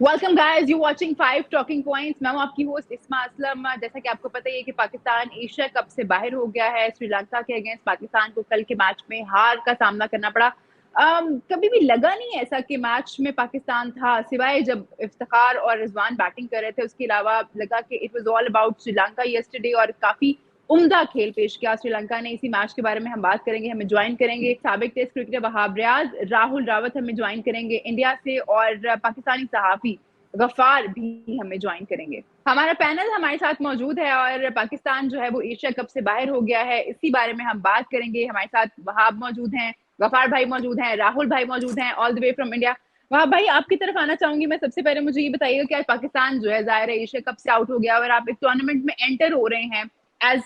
Welcome guys, you watching 5 talking points. मैं हूं आपकी होस्ट इस्मा असलम। जैसा कि आपको पता ही है कि पाकिस्तान एशिया कप से बाहर हो गया है। श्रीलंका के अगेंस्ट पाकिस्तान को कल के मैच में हार का सामना करना पड़ा। कभी भी लगा नहीं ऐसा कि मैच में पाकिस्तान था, सिवाय जब इफ्तिखार और रिजवान बैटिंग कर रहे थे। उसके अलावा लगा कि it was all about Sri Lanka yesterday, और काफी उम्दा खेल पेश किया श्रीलंका ने। इसी मैच के बारे में हम बात करेंगे। हमें ज्वाइन करेंगे साबिक टेस्ट क्रिकेटर वहाब रियाज, राहुल रावत हमें ज्वाइन करेंगे इंडिया से, और पाकिस्तानी सहाफी गफार भी हमें ज्वाइन करेंगे। हमारा पैनल हमारे साथ मौजूद है, और पाकिस्तान जो है वो एशिया कप से बाहर हो गया है, इसी बारे में हम बात करेंगे। हमारे साथ वहाब मौजूद हैं, गफार भाई मौजूद हैं, राहुल भाई मौजूद हैं, all the way from India. Wahab भाई, आपकी तरफ आना चाहूंगी मैं। सबसे पहले मुझे ये बताइएगा कि आज पाकिस्तान जो है जाहिर है एशिया कप से आउट हो गया, और आप एक टूर्नामेंट में एंटर हो रहे हैं एज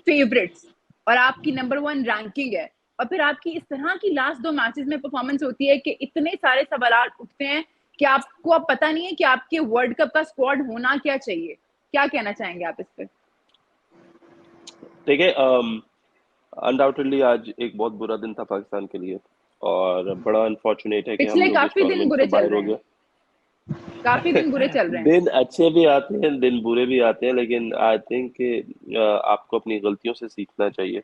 फेवरेट्स, और आपकी नंबर 1 रैंकिंग है, और फिर आपकी इस तरह की लास्ट 2 मैचेस में परफॉर्मेंस होती है कि इतने सारे सवाल उठते हैं कि आपको अब पता नहीं है कि आपके वर्ल्ड कप का स्क्वाड होना क्या चाहिए। क्या कहना चाहेंगे आप इस पे? देखिए, अनडाउटेडली आज एक बहुत बुरा दिन था पाकिस्तान के लिए। और बड़ा अनफॉर्चुनेट है कि हम पिछले लोग इस काफी दिन टूर्नामेंट से बुरे चल बाहर रहे हो हैं। गए। काफी दिन बुरे चल रहे हैं। दिन अच्छे भी आते हैं, दिन बुरे भी आते हैं, लेकिन आई थिंक कि आपको अपनी गलतियों से सीखना चाहिए।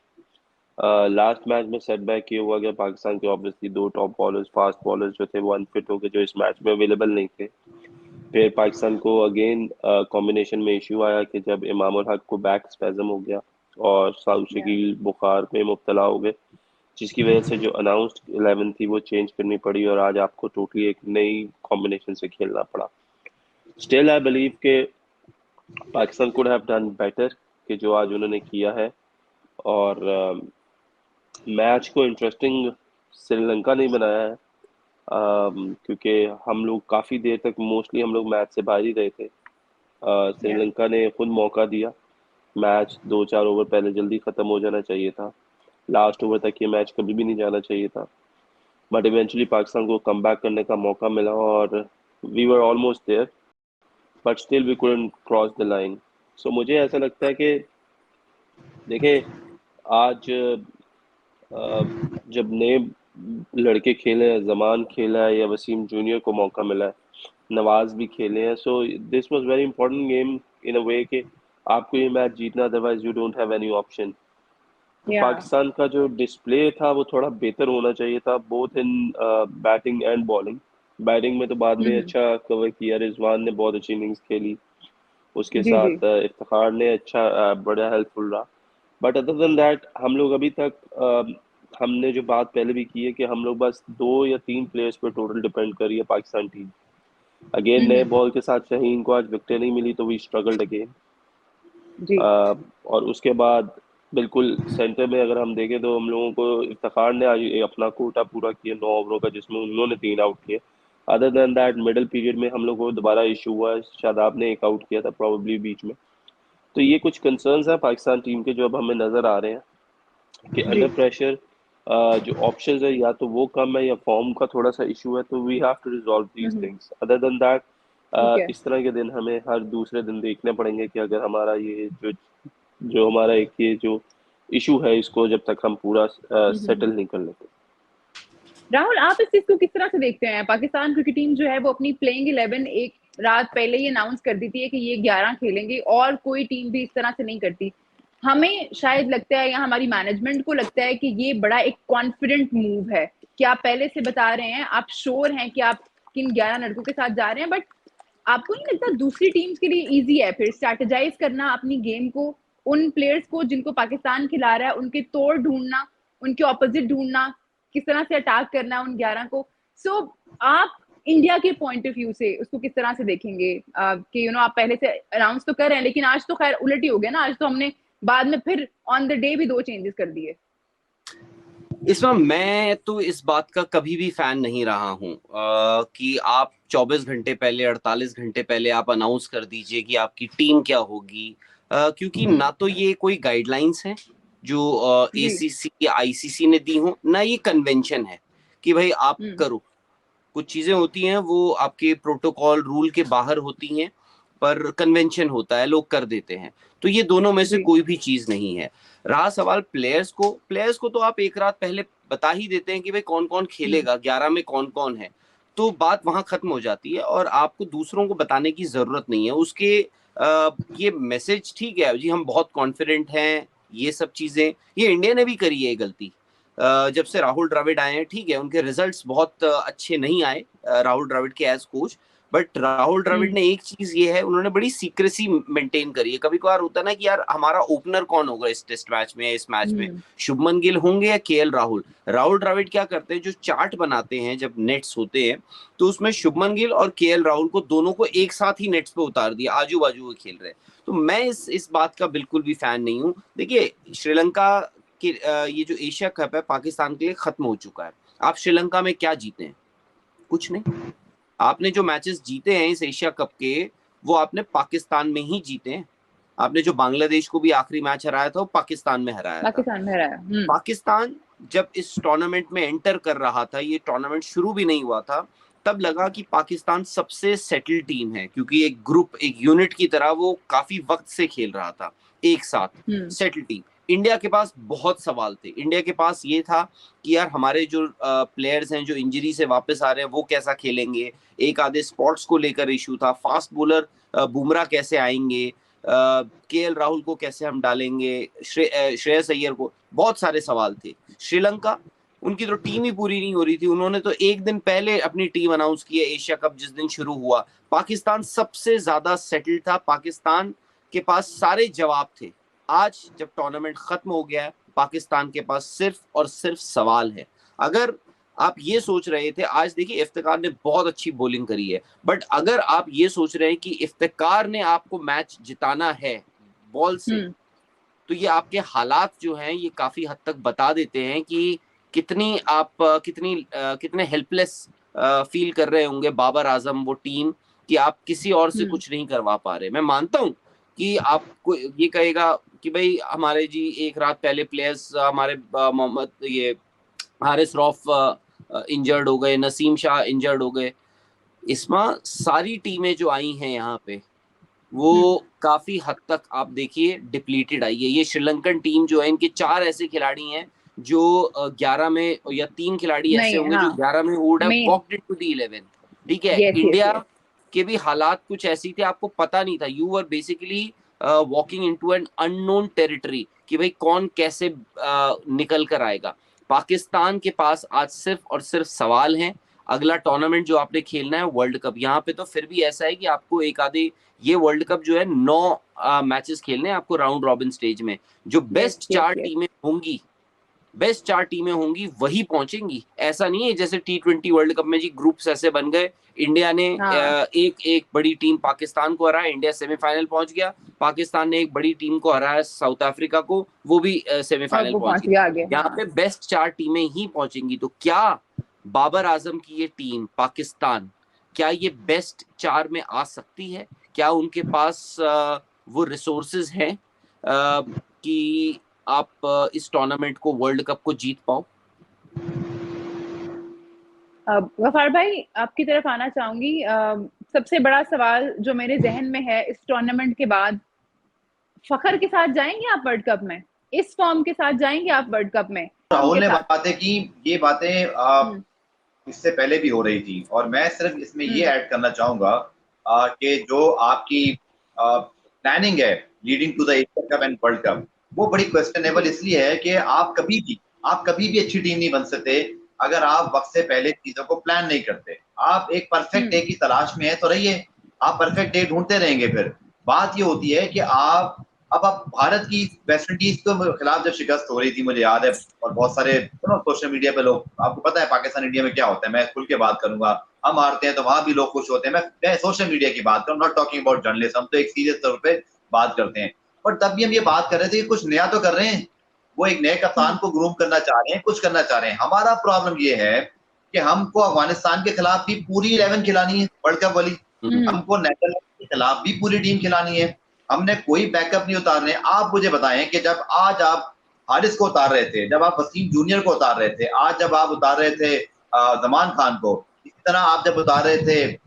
लास्ट मैच में सेटबैक ये हुआ कि पाकिस्तान के ऑब्वियसली दो टॉप बॉलर्स, फास्ट बॉलर्स जो थे वो अनफिट हो गए, जो इस मैच में अवेलेबल नहीं थे। फिर पाकिस्तान को अगेन कॉम्बिनेशन में इश्यू आया कि जब इमाम उल हक को बैक स्पैज्म हो गया और साउथ या शकील बुखार में मुब्तला हो गए, जिसकी वजह से जो अनाउंस्ड 11 थी वो चेंज करनी पड़ी और आज आपको टोटली एक नई कॉम्बिनेशन से खेलना पड़ा। स्टिल आई बिलीव के Pakistan could have done better कि जो आज उन्होंने किया है। और मैच को इंटरेस्टिंग श्रीलंका नहीं बनाया है, क्योंकि हम लोग काफ़ी देर तक मोस्टली हम लोग मैच से बाहर ही रहे थे। या श्रीलंका ने खुद मौका दिया। मैच 2-4 ओवर पहले जल्दी ख़त्म हो जाना चाहिए था। लास्ट ओवर तक ये मैच कभी भी नहीं जाना चाहिए था। बट इवेंचुअली पाकिस्तान को कम बैक करने का मौका मिला और we were almost there, but still we couldn't cross the line. So मुझे ऐसा लगता है कि देखिए, आज जब नए लड़के खेले हैं, जमान खेला है या वसीम जूनियर को मौका मिला है, नवाज भी खेले हैं, so this was very important game in a way कि आपको ये मैच जीतना, otherwise you don't have any option. तो या पाकिस्तान का जो डिस्प्ले था वो थोड़ा बेहतर होना चाहिए था, both in batting and bowling. Batting में तो बाद में अच्छा कवर किया, रिजवान ने बहुत अच्छी इनिंग्स खेली, उसके जी जी। साथ इफ्तिखार ने अच्छा बड़ा हेल्पफुल रहा। बट अदर देन दैट हम लोग अभी तक हमने जो बात पहले भी की है कि हम लोग बस 2 या 3 प्लेयर्स पर टोटल डिपेंड कर रही है पाकिस्तान टीम। अगेन नए बॉल के साथ शहीन को आज विकेट नहीं मिली तो वी स्ट्रगल्ड अगेन। जी और उसके बाद बिल्कुल सेंटर में अगर हम देखें तो हम लोगों को इफ्तिखार ने आज अपना कोटा पूरा किया 9 ओवरों का, जिसमें उन्होंने 3 आउट किए। Other than that middle period में हम लोग को दोबारा इशू हुआ है, शादाब ने 1 आउट किया था प्रॉब्ली बीच में। तो ये कुछ कंसर्न्स हैं पाकिस्तान टीम के जो अब हमें नजर आ रहे हैं कि जी। अंडर प्रेशर जो ऑप्शंस है या तो वो कम है या फॉर्म का थोड़ा सा इशू है, तो we have to resolve these things. Other than that ठीक है। इस तरह के दिन हमें हर दूसरे दिन देखने पड़ेंगे कि अगर हमारा ये जो जो हमारा एक ये जो इशू है इसको जब तक हम पूरा सेटल नहीं कर लेते। राहुल, आप इस चीज को किस तरह से देखते हैं? पाकिस्तान क्रिकेट टीम जो है वो अपनी प्लेइंग 11 एक रात पहले ही अनाउंस कर देती है कि ये 11 खेलेंगे, और कोई टीम भी इस तरह से नहीं करती। हमें शायद लगता है, या हमारी मैनेजमेंट को लगता है कि ये बड़ा एक कॉन्फिडेंट मूव है कि आप पहले से बता रहे हैं, आप श्योर हैं कि आप किन 11 लड़कों के साथ जा रहे हैं। बट आपको नहीं लगता दूसरी टीम्स के लिए इजी है फिर स्ट्रैटेजाइज करना अपनी गेम को, उन प्लेयर्स को जिनको पाकिस्तान खिला रहा है उनके तोड़ ढूंढना, उनके ऑपोजिट ढूंढना, किस तरह से अटैक करना है उन 11 को? सो आप इंडिया के पॉइंट ऑफ व्यू से उसको किस तरह से देखेंगे? कि आप पहले से अनाउंस तो कर रहे हैं, लेकिन आज तो खैर उलट ही हो गया ना। आज तो हमने बाद में फिर ऑन द डे भी 2 चेंजेस कर दिए। इसमें मैं तो इस बात का कभी भी फैन नहीं रहा हूं कि आप 24 घंटे पहले, 48 घंटे पहले आप अनाउंस कर दीजिए कि आपकी टीम क्या होगी। क्योंकि ना तो ये कोई गाइडलाइंस है जो जी। एसीसी या आईसीसी ने दी हो, ना ये कन्वेंशन है कि भाई आप करो। कुछ चीजें होती हैं वो आपके प्रोटोकॉल रूल के बाहर होती हैं, पर कन्वेंशन होता है, लोग कर देते हैं। तो ये दोनों में से जी कोई भी चीज नहीं है। रहा सवाल प्लेयर्स को तो आप एक रात पहले बता ही देते हैं कि भाई कौन कौन खेलेगा, 11 में कौन कौन है। तो बात वहां खत्म हो जाती है और आपको दूसरों को बताने की जरूरत नहीं है उसके। ये मैसेज ठीक है जी, हम बहुत कॉन्फिडेंट हैं, ये सब चीजें ये इंडिया ने भी करी है ये गलती। जब से राहुल द्रविड़ आए हैं, ठीक है उनके रिजल्ट्स बहुत अच्छे नहीं आए राहुल द्रविड़ के as coach, but Rahul Dravid ने एक चीज ये है, उन्होंने बड़ी सीक्रेसी मेंटेन करी है। कभी कभार होता है ना कि यार हमारा ओपनर कौन होगा इस टेस्ट मैच में, इस मैच में शुभमन गिल होंगे या केएल राहुल। राहुल द्रविड़ क्या करते हैं, जो चार्ट बनाते हैं जब नेट्स होते हैं, तो उसमें शुभमन गिल और केएल राहुल को दोनों को एक साथ ही नेट्स पे उतार दिया, आजू बाजू वो खेल रहे हैं। तो मैं इस बात का बिल्कुल भी फैन नहीं हूँ। देखिए श्रीलंका कि ये जो एशिया कप है पाकिस्तान के लिए खत्म हो चुका है। आप श्रीलंका में क्या जीते हैं? कुछ नहीं। आपने जो मैचेस जीते हैं इस एशिया कप के, वो आपने पाकिस्तान में ही जीते हैं। आपने जो बांग्लादेश को भी आखिरी मैच हराया था वो पाकिस्तान में हराया था। पाकिस्तान जब इस टूर्नामेंट में एंटर कर रहा था, ये टूर्नामेंट शुरू भी नहीं हुआ था, तब लगा कि पाकिस्तान सबसे सेटल टीम है, क्योंकि एक ग्रुप, एक यूनिट की तरह वो काफी वक्त से खेल रहा था एक साथ, सेटल टीम। इंडिया के पास बहुत सवाल थे। इंडिया के पास ये था कि यार हमारे जो प्लेयर्स हैं जो इंजरी से वापस आ रहे हैं वो कैसा खेलेंगे, एक आधे स्पॉट्स को लेकर इशू था, फास्ट बॉलर बुमराह कैसे आएंगे, केएल राहुल को कैसे हम डालेंगे, श्रेयस अय्यर को, बहुत सारे सवाल थे। श्रीलंका, उनकी तो टीम ही पूरी नहीं हो रही थी, उन्होंने तो एक दिन पहले अपनी टीम अनाउंस की है एशिया कप जिस दिन शुरू हुआ। पाकिस्तान सबसे ज्यादा सेटल्ड था, पाकिस्तान के पास सारे जवाब थे। आज जब टूर्नामेंट खत्म हो गया है, पाकिस्तान के पास सिर्फ और सिर्फ सवाल है। अगर आप ये सोच रहे थे, आज देखिए इफ्तिकार ने बहुत अच्छी बॉलिंग करी है, बट अगर आप ये सोच रहे हैं कि इफ्तिकार ने आपको मैच जिताना है बॉल से, तो ये आपके हालात जो हैं ये काफी हद तक बता देते हैं कि कितने हेल्पलेस फील कर रहे होंगे बाबर आजम, वो टीम, कि आप किसी और से कुछ नहीं करवा पा रहे। मैं मानता हूं कि आपको ये कहेगा कि भाई हमारे जी एक रात पहले प्लेयर्स हमारे मोहम्मद ये हारिस रौफ इंजर्ड हो गए, नसीम शाह इंजर्ड हो गए। इसमें सारी टीमें जो आई हैं यहाँ पे वो काफी हद तक आप देखिए डिप्लीटेड आई है। ये श्रीलंकन टीम जो है, इनके 4 ऐसे खिलाड़ी हैं जो 11 में, या 3 खिलाड़ी ऐसे होंगे जो 11 में would have walked into the 11। ठीक है, इंडिया के भी हालात कुछ ऐसी थे, आपको पता नहीं था, you were basically walking into an unknown territory कि भाई कौन कैसे निकल कर आएगा। पाकिस्तान के पास आज सिर्फ और सिर्फ सवाल हैं। अगला टूर्नामेंट जो आपने खेलना है वर्ल्ड कप, यहाँ पे तो फिर भी ऐसा है कि आपको एक आधे, ये वर्ल्ड कप जो है 9 मैचेस खेलने हैं आपको राउंड रॉबिन स्टेज में। जो बेस्ट 4 टीमें होंगी, बेस्ट 4 टीमें होंगी वही पहुंचेंगी। ऐसा नहीं है जैसे T20 वर्ल्ड कप में जी ग्रुप्स ऐसे बन गए, इंडिया ने एक बड़ी टीम पाकिस्तान को हराया, इंडिया सेमीफाइनल पहुंच गया, पाकिस्तान ने एक बड़ी टीम को हराया साउथ अफ्रीका को, वो भी सेमीफाइनल पहुंच गया। यहाँ पे बेस्ट 4 टीमें ही पहुंचेंगी। तो क्या बाबर आजम की ये टीम पाकिस्तान, क्या ये बेस्ट 4 में आ सकती है? क्या उनके पास वो रिसोर्सेज हैं कि आप इस टूर्नामेंट को, वर्ल्ड कप को जीत पाओ? गफार भाई आपकी तरफ आना चाहूंगी। सबसे बड़ा सवाल जो मेरे जहन में है इस टूर्नामेंट के बाद, फखर के साथ जाएंगे आप वर्ल्ड कप में? इस फॉर्म के साथ जाएंगे आप वर्ल्ड कप में? राहुल ने बातें की, ये बातें इससे पहले भी हो रही थी, और मैं सिर्फ इसमें ये ऐड करना चाहूंगा कि जो आपकी प्लानिंग है leading to the Asia cup and world cup, वो बड़ी क्वेश्चनेबल इसलिए है कि आप कभी भी अच्छी टीम नहीं बन सकते अगर आप वक्त से पहले चीजों को प्लान नहीं करते। आप एक परफेक्ट डे की तलाश में है तो रहिए, आप परफेक्ट डे ढूंढते रहेंगे। फिर बात ये होती है कि आप भारत की वेस्ट इंडीज के खिलाफ जब शिकस्त हो रही थी, मुझे याद है, और बहुत सारे सोशल मीडिया पे लोग, आपको पता है पाकिस्तान इंडिया में क्या होता है, मैं खुल के बात करूंगा, हम हारते हैं तो वहां भी लोग खुश होते हैं। मैं सोशल मीडिया की बात करूँ, नॉट टॉकिंग अबाउट जर्नलिस्ट, हम तो एक सीरियस तौर पे बात करते हैं। पर तब भी हम ये बात कर रहे थे कि कुछ नया तो कर रहे हैं, वो एक नए कप्तान को ग्रूम करना चाह रहे हैं, कुछ करना चाह रहे हैं। हमारा प्रॉब्लम ये है कि हमको अफगानिस्तान के खिलाफ भी पूरी 11 खिलानी है वर्ल्ड कप वाली, हमको नेदरलैंड के खिलाफ भी पूरी टीम खिलानी है, हमने कोई बैकअप नहीं उतारने। आप मुझे बताएं कि जब आज आप हारिस को उतार रहे थे, जब आप वसीम जूनियर को उतार रहे थे, आज जब आप उतार रहे थे जमान खान को, इसी तरह आप जब उतार रहे थे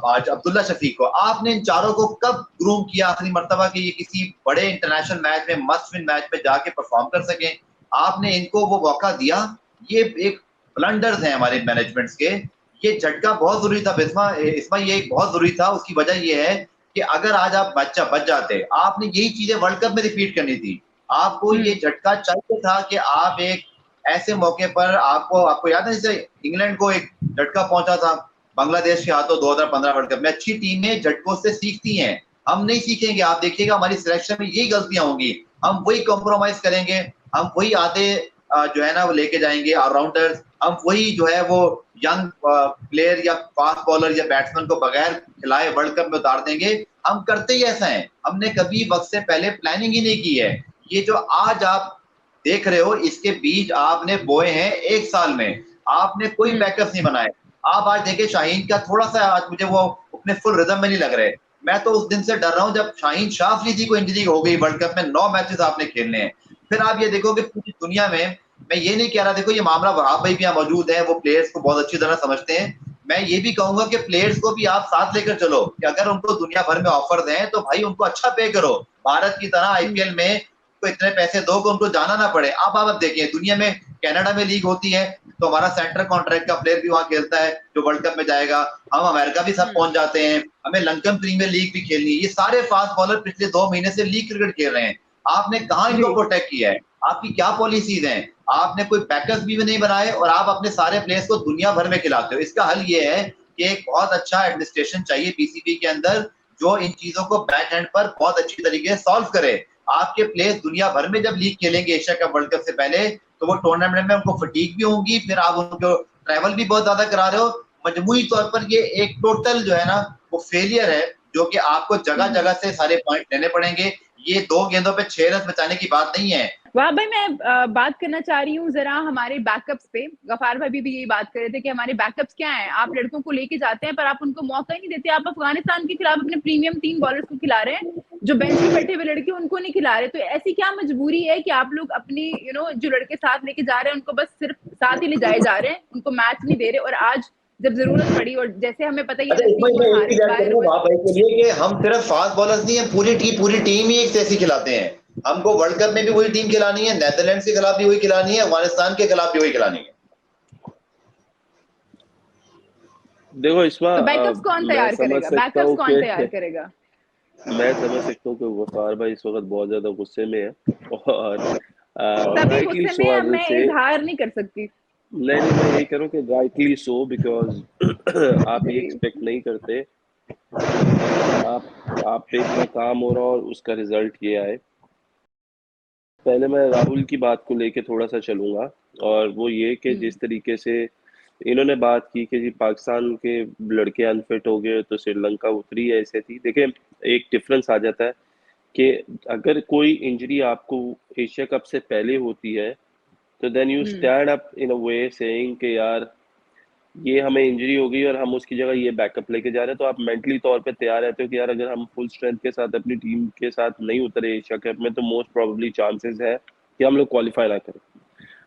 आज अब्दुल्ला शफीक को, आपने इन चारों को कब ग्रूम किया आखिरी मर्तबा कि ये किसी बड़े इंटरनेशनल मैच में, मस्ट विन मैच में जाके परफॉर्म कर सकें? आपने इनको वो मौका दिया? ये एक ब्लंडर्स हैं हमारे मैनेजमेंट्स के, ये झटका बहुत जरूरी था बिस्मा, इसमें ये बहुत जरूरी था। उसकी वजह ये है कि अगर आज आप बच जाते, आपने यही चीजें वर्ल्ड कप में रिपीट करनी थी। आपको ये झटका चाहिए था कि आप एक ऐसे मौके पर, आपको याद है जैसे इंग्लैंड को एक झटका पहुंचा था बांग्लादेश के हाथों 2015 वर्ल्ड कप में। अच्छी टीमें झटकों से सीखती हैं, हम नहीं सीखेंगे। आप देखिएगा हमारी सिलेक्शन में यही गलतियां होंगी, हम वही कॉम्प्रोमाइज करेंगे, हम वही आधे जो है ना वो लेके जाएंगे ऑलराउंडर्स, हम वही जो है वो यंग प्लेयर या फास्ट बॉलर या बैट्समैन को बगैर खिलाए वर्ल्ड कप में उतार देंगे। हम करते ही ऐसा है, हमने कभी वक्त से पहले प्लानिंग ही नहीं की है। ये जो आज आप देख रहे हो इसके बीज आपने बोए हैं एक साल में, आपने कोई बैकअप नहीं बनाए। आप आज देखे शाहीन का थोड़ा सा, आज मुझे वो अपने फुल रिदम में नहीं लग रहे। मैं तो उस दिन से डर रहा हूं जब शाहीन शाह अफरीदी को इंजरी हो गई वर्ल्ड कप में, 9 मैचेस आपने खेलने हैं। फिर आप ये देखो कि पूरी दुनिया में, मैं ये नहीं कह रहा, देखो ये मामला वहाब भाई भी यहाँ मौजूद है, वो प्लेयर्स को बहुत अच्छी तरह समझते हैं। मैं ये भी कहूंगा कि प्लेयर्स को भी आप साथ लेकर चलो कि अगर उनको दुनिया भर में ऑफर दें तो भाई उनको अच्छा पे करो। भारत की तरह आईपीएल में तो इतने पैसे दो कि उनको जाना ना पड़े। आप देखिए दुनिया में कनाडा में लीग होती है तो हमारा सेंटर कॉन्ट्रैक्ट का प्लेयर भी वहां खेलता है जो वर्ल्ड कप में जाएगा। हम अमेरिका भी सब पहुंच जाते हैं, हमें लंकन प्रीमियर लीग भी खेलनी है। ये सारे फास्ट बॉलर पिछले 2 महीने से लीग क्रिकेट खेल रहे हैं। आपने कहाँ इनको प्रोटेक्ट किया है? आपकी क्या पॉलिसीज हैं? आपने कोई पैकेज भी नहीं बनाए और आप अपने सारे प्लेयर्स को दुनिया भर में खिलाते हो। इसका हल ये है कि एक बहुत अच्छा एडमिनिस्ट्रेशन चाहिए बीसीबी के अंदर जो इन चीजों को बैक एंड पर बहुत अच्छी तरीके से सॉल्व करे। आपके प्लेयर्स दुनिया भर में जब लीग खेलेंगे एशिया कप वर्ल्ड कप से पहले तो वो टूर्नामेंट में उनको फटीग भी होंगी, फिर आप उनको ट्रैवल भी बहुत ज्यादा करा रहे हो। मजमूई तौर पर ये एक टोटल जो है ना वो फेलियर है जो कि आपको जगह जगह से सारे पॉइंट लेने पड़ेंगे। ये 2 गेंदों पे 6 रन बचाने की बात नहीं है। वाह भाई, मैं बात करना चाह रही हूँ जरा हमारे बैकअप्स पे। गफार भाई भी यही बात कर रहे थे कि हमारे बैकअप्स क्या हैं। आप लड़कों को लेके जाते हैं पर आप उनको मौका ही नहीं देते। आप अफगानिस्तान के खिलाफ अपने प्रीमियम 3 बॉलर्स को खिला रहे हैं, जो बेंच पे बैठे हुए लड़के उनको नहीं खिला रहे। तो ऐसी क्या मजबूरी है कि आप लोग अपनी जो लड़के साथ लेके जा रहे हैं उनको बस सिर्फ साथ ही ले जाए जा रहे हैं, उनको मैच नहीं दे रहे। और आज जब जरूरत पड़ी और जैसे हमें पता ही है कि हम सिर्फ फास्ट बॉलर्स नहीं है, पूरी टीम ही एक जैसी खिलाते हैं। हमको वर्ल्ड कप में भी वही टीम खिलानी है, नेदरलैंड्स के खिलाफ भी वही खिलानी है, अफगानिस्तान के खिलाफ भी वही खिलानी है। देखो इसमें बैकअप्स कौन तैयार करेगा? बैकअप्स कौन तैयार करेगा? मैं समझ सकता हूँ कि वफार भाई इस वक्त बहुत ज्यादा गुस्से में है और तभी गुस्से में मैं इजहार नहीं कर सकती। नहीं मैं यही कह रहा हूँ कि राइटली सो, बिकॉज आप ये एक्सपेक्ट नहीं करते आप पे इतना काम हो रहा और उसका रिजल्ट ये आए। पहले मैं राहुल की बात को लेके थोड़ा सा चलूंगा और वो ये कि जिस तरीके से इन्होंने बात की कि जी पाकिस्तान के लड़के अनफिट हो गए तो श्रीलंका उतरी है, ऐसे थी। देखिए एक डिफरेंस आ जाता है कि अगर कोई इंजरी आपको एशिया कप से पहले होती है तो then you stand up in a way saying कि यार ये हमें इंजरी हो गई और हम उसकी जगह ये बैकअप लेके जा रहे हैं। तो आप मेंटली तौर पे तैयार रहते हो कि यार अगर हम फुल स्ट्रेंथ के साथ अपनी टीम के साथ नहीं उतरे एशिया कप में तो मोस्ट प्रोबेबली चांसेस है कि हम लोग क्वालिफाई ना करें।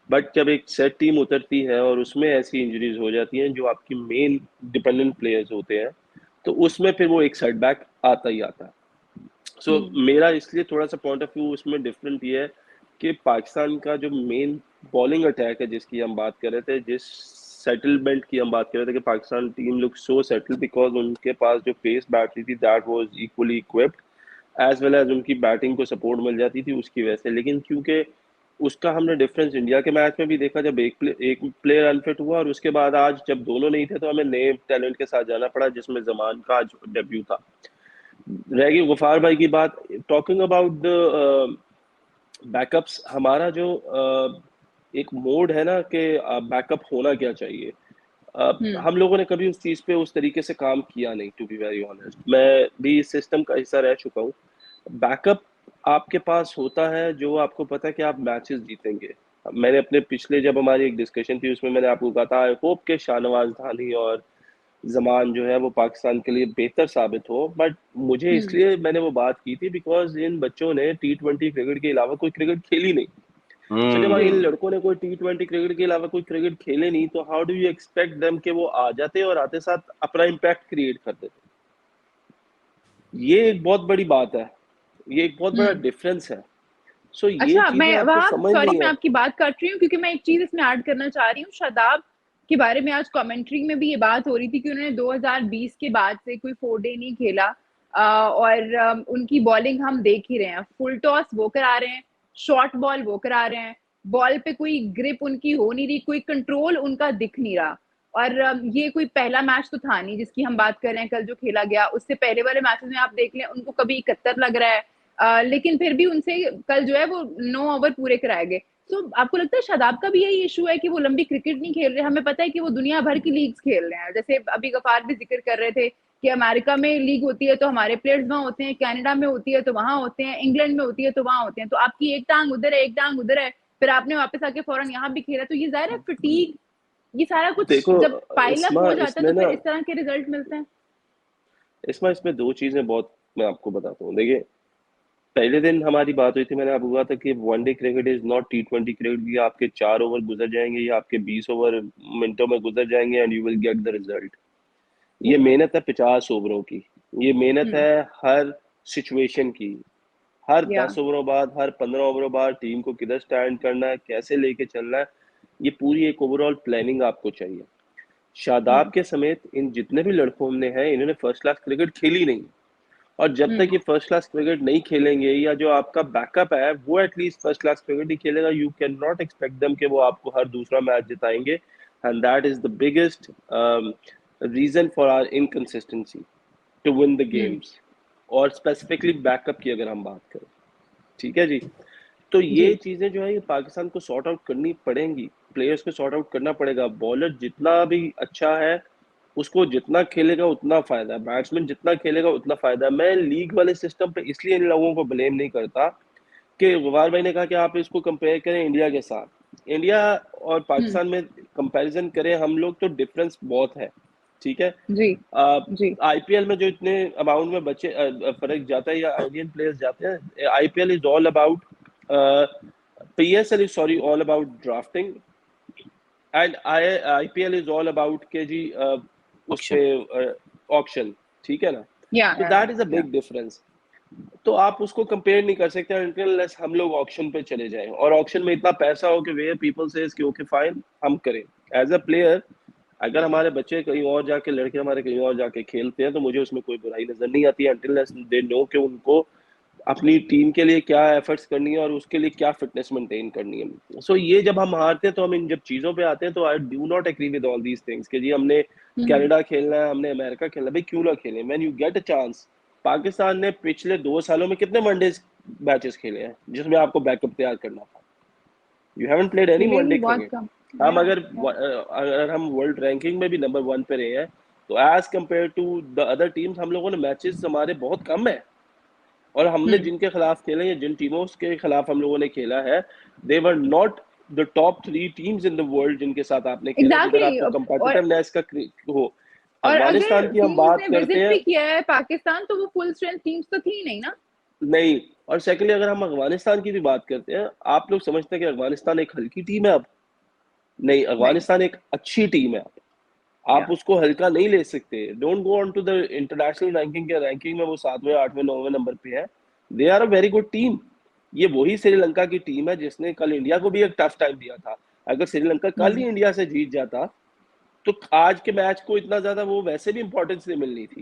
बट जब एक सेट टीम उतरती है और उसमें ऐसी इंजरीज हो जाती हैं जो आपकी मेन डिपेंडेंट प्लेयर्स होते हैं तो उसमें फिर वो एक सेटबैक आता ही आता है। सो मेरा इसलिए थोड़ा सा पॉइंट ऑफ व्यू उसमें डिफरेंट ये है कि पाकिस्तान का जो मेन बॉलिंग अटैक है जिसकी हम बात कर रहे थे, जिस सेटलमेंट की हम बात कर रहे थे कि Pakistan team look so settle because उनके पास जो पेस बैटरी थी that was equally equipped as well as उनकी बैटिंग को सपोर्ट मिल जाती थी उसकी वजह से। लेकिन क्योंकि उसका हमने डिफरेंस इंडिया के मैच में भी देखा जब एक प्लेयर अनफिट हुआ और उसके बाद आज जब दोनों नहीं थे तो हमें नए टैलेंट के साथ जाना पड़ा जिसमें जमान का आज डेब्यू था। रह गई गुफार भाई की बात, टॉकिंग अबाउट द बैकअप्स, हमारा जो एक मोड है ना कि बैकअप होना क्या चाहिए, हम लोगों ने कभी उस चीज़ पे उस तरीके से काम किया नहीं। टू बी वेरी ऑनेस्ट, मैं भी इस सिस्टम का हिस्सा रह चुका हूँ। बैकअप आपके पास होता है जो आपको पता है कि आप मैचेस जीतेंगे। मैंने अपने पिछले जब हमारी एक डिस्कशन थी उसमें मैंने आपको कहा था आई होप के शाहनवाज धानी और जमान जो है वो पाकिस्तान के लिए बेहतर साबित हो। बट मुझे इसलिए मैंने वो बात की थी बिकॉज इन बच्चों ने T20 क्रिकेट के अलावा कोई क्रिकेट खेली नहीं। तो जब इन लड़कों ने कोई T20 क्रिकेट के अलावा कोई क्रिकेट खेले नहीं तो how do you expect them कि वो आ जाते और आते साथ अपना इम्पैक्ट क्रिएट कर देते। ये एक बहुत बड़ी बात है, ये एक बहुत बड़ा डिफरेंस है। सो ये अच्छा, मैं आपकी बात काट रही हूँ क्योंकि मैं एक चीज इसमें ऐड करना चाह रही हूँ। शादाब, के बारे में आज कमेंट्री में भी ये बात हो रही थी कि उन्होंने 2020 के बाद से कोई 4 डे नहीं खेला, और उनकी बॉलिंग हम देख ही रहे हैं, फुल टॉस वो करा रहे हैं, शॉर्ट बॉल वो करा रहे हैं, बॉल पे कोई ग्रिप उनकी हो नहीं रही, कोई कंट्रोल उनका दिख नहीं रहा। और ये कोई पहला मैच तो था नहीं जिसकी हम बात कर रहे हैं कल जो खेला गया, उससे पहले वाले मैचेस में आप देख लें उनको कभी 71 लग रहा है, लेकिन फिर भी उनसे कल जो है वो 9 ओवर पूरे कराए गए। तो आपको लगता है शादाब का भी यही इशू है कि वो लंबी क्रिकेट नहीं खेल रहे? हमें पता है कि वो दुनिया भर की लीग्स खेल रहे हैं, जैसे अभी गफार भी जिक्र कर रहे थे कि अमेरिका में लीग होती है तो हमारे प्लेयर्स वहां होते हैं, कनाडा में होती है तो वहां होते हैं, इंग्लैंड में होती है तो वहां होते हैं, तो आपकी एक टांग उधर है एक टांग उधर है, फिर आपने वापस आके फौरन यहाँ भी खेला, तो ये जाहिर है फटीग, ये सारा कुछ देखो जब पाइल अप हो जाता है इसमें तो ना, फिर इस तरह के रिजल्ट मिलते हैं। इसमें दो चीजें बहुत मैं आपको बताता हूँ। देखिए, पहले दिन हमारी बात हुई थी, मैंने आपको कहा था कि one day cricket is not T20 cricket, कि आपके 4 ओवर गुजर जाएंगे या आपके 20 ओवर मिनटों में गुजर जाएंगे and you will get the result. ये मेहनत है 50 ओवरों की, ये मेहनत है हर सिचुएशन की, हर या 10 ओवरों बाद, हर 15 ओवरों बाद टीम को किधर स्टैंड करना है, कैसे लेके चलना है, ये पूरी एक ओवरऑल प्लानिंग आपको चाहिए। शादाब के समेत इन जितने भी लड़कों ने हैं, इन्होंने फर्स्ट क्लास क्रिकेट खेली नहीं, और जब तक ये फर्स्ट क्लास क्रिकेट नहीं खेलेंगे या जो आपका बैकअप है वो एटलीस्ट फर्स्ट क्लास क्रिकेट ही खेलेगा, you can not expect them कि वो आपको हर दूसरा मैच जिताएंगे। And that is the biggest reason for our inconsistency to win the games, और स्पेसिफिकली बैकअप की अगर हम बात करें, ठीक है जी। तो ये चीजें जो है ये पाकिस्तान को सॉर्ट आउट करनी पड़ेंगी, प्लेयर्स को सॉर्ट आउट करना पड़ेगा। बॉलर जितना भी अच्छा है उसको जितना खेलेगा उतना फायदा है, बैट्समैन जितना खेलेगा उतना फायदा है। मैं लीग वाले सिस्टम पे इसलिए इन लोगों को ब्लेम नहीं करता कि गवार भाई ने कहा कि आप इसको कंपेयर करें इंडिया के साथ, इंडिया और पाकिस्तान में कंपैरिजन करें हम लोग तो डिफरेंस बहुत है, ठीक है। जी जी आईपीएल में जो इतने अमाउंट में बच्चे फर्क जाता है या इंडियन प्लेयर्स जाते हैं, IPL is all about, PSL is sorry all about drafting, and IPL is all about के जी उस पे ऑक्शन, ठीक है ना। तो that is a big difference. तो आप उसको कंपेयर नहीं कर सकते अनटिल हम लोग ऑक्शन पे चले जाएं और ऑक्शन में इतना पैसा हो कि वेयर पीपल सेज कि ओके फाइन हम करें। एज अ प्लेयर अगर हमारे बच्चे कहीं और जाके, लड़के हमारे कहीं और जाके खेलते हैं तो मुझे उसमें कोई बुराई नजर नहीं आती अनटिल दे नो कि उनको अपनी टीम के लिए क्या एफर्ट्स करनी है और उसके लिए क्या फिटनेस मेंटेन करनी है। सो ये जब हम हारते हैं तो हम इन जब चीजों पे आते हैं तो I do not agree with all these things कि जी हमने कनाडा खेलना है, हमने अमेरिका खेलना है। भाई क्यों ना खेलें, when you get a chance. Pakistan ने पिछले 2 सालों में कितने वनडे मैचेस खेले हैं जिसमें आपको बैकअप तैयार करना था? You haven't played any one day cricket. हम अगर हम वर्ल्ड रैंकिंग में भी नंबर 1 पे रहे हैं तो as compare to the other teams हम लोगों ने मैचेस हमारे बहुत कम है, और हमने जिनके खिलाफ खेले या जिन टीमों के खिलाफ हम लोगों ने खेला है, they were not the top 3 teams in the world जिनके साथ आपने खेला, जिधर आपको कंपेटिटिवनेस का हो। और अफगानिस्तान अगर की हम बात करते हैं, भी किया है पाकिस्तान तो वो फुल स्ट्रेंथ टीम्स तो थी नहीं ना। नहीं। और सेकेंडली अगर हम अफगानिस्तान की भी बात करते हैं, आप लोग समझते हैं कि अफगानिस्तान एक हल्की टीम है? अब नहीं, अफगानिस्तान एक अच्छी टीम है। आप उसको हल्का नहीं ले सकते। Don't go on to the international ranking के रैंकिंग में वो 7वें 8वें 9वें नंबर पे है। They are a very good team. ये वही श्रीलंका की टीम है जिसने कल इंडिया को भी एक टफ टाइम दिया था। अगर श्रीलंका कल ही इंडिया से जीत जाता तो आज के मैच को इतना ज्यादा वो वैसे भी इंपॉर्टेंस नहीं मिलनी थी,